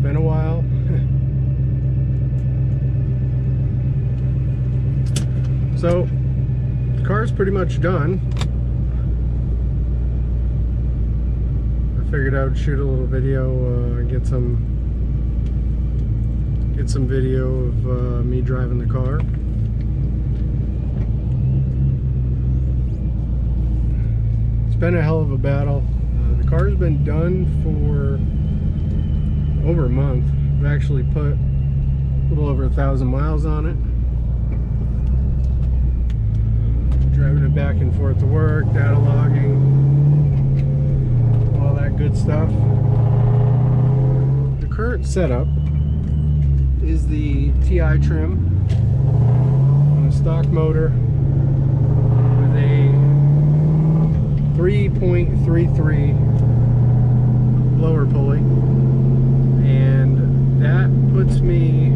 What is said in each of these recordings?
been a while. So the car's pretty much done. I figured I would shoot a little video, get some video of me driving the car. It's been a hell of a battle. The car's been done for over a month. I've actually put a little over 1,000 miles on it. Driving it back and forth to work, data logging, all that good stuff. The current setup is the TI Trim on a stock motor with a 3.33 blower pulley, and that puts me,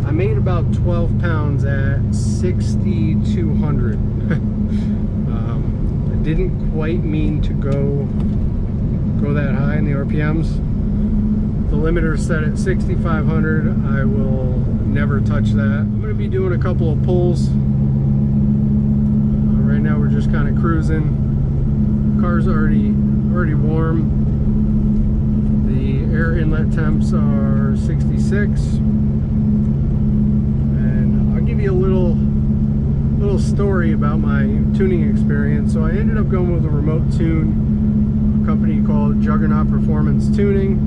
I made about 12 pounds at 6,200. I didn't quite mean to go that high in the RPMs. The limiter is set at 6,500. I will never touch that. I'm going to be doing a couple of pulls. Right now we're just kind of cruising. Car's already warm. The air inlet temps are 66. A little story about my tuning experience. So I ended up going with a remote tune, a company called Juggernaut Performance Tuning.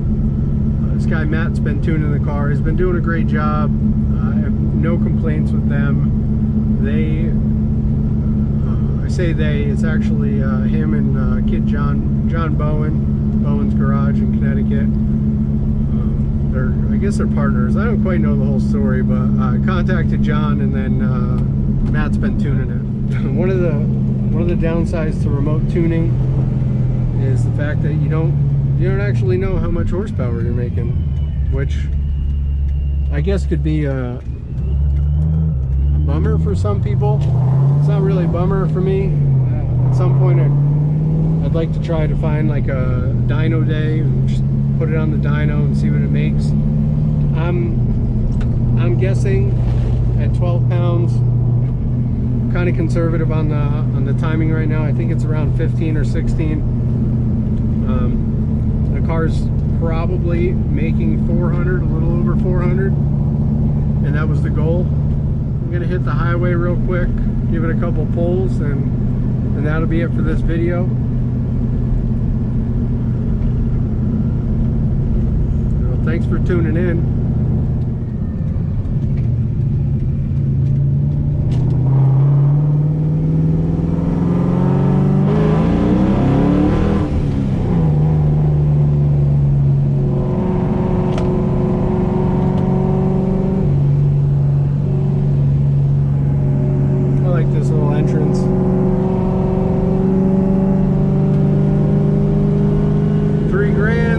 This guy Matt's been tuning the car. He's been doing a great job. I have no complaints with them. I say they, it's actually him and kid John Bowen's Garage in Connecticut. I guess they're partners. I don't quite know the whole story, but I contacted John, and then Matt's been tuning it. One of the downsides to remote tuning is the fact that you don't actually know how much horsepower you're making, which I guess could be a bummer for some people. It's not really a bummer for me. At some point I'd like to try to find like a dyno day and just put it on the dyno and see what it makes. I'm guessing at 12 pounds, kind of conservative on the timing right now. I think it's around 15 or 16. The car's probably making 400, a little over 400, and that was the goal. I'm gonna hit the highway real quick, give it a couple pulls, and that'll be it for this video. Thanks for tuning in. I like this little entrance. $3 grand.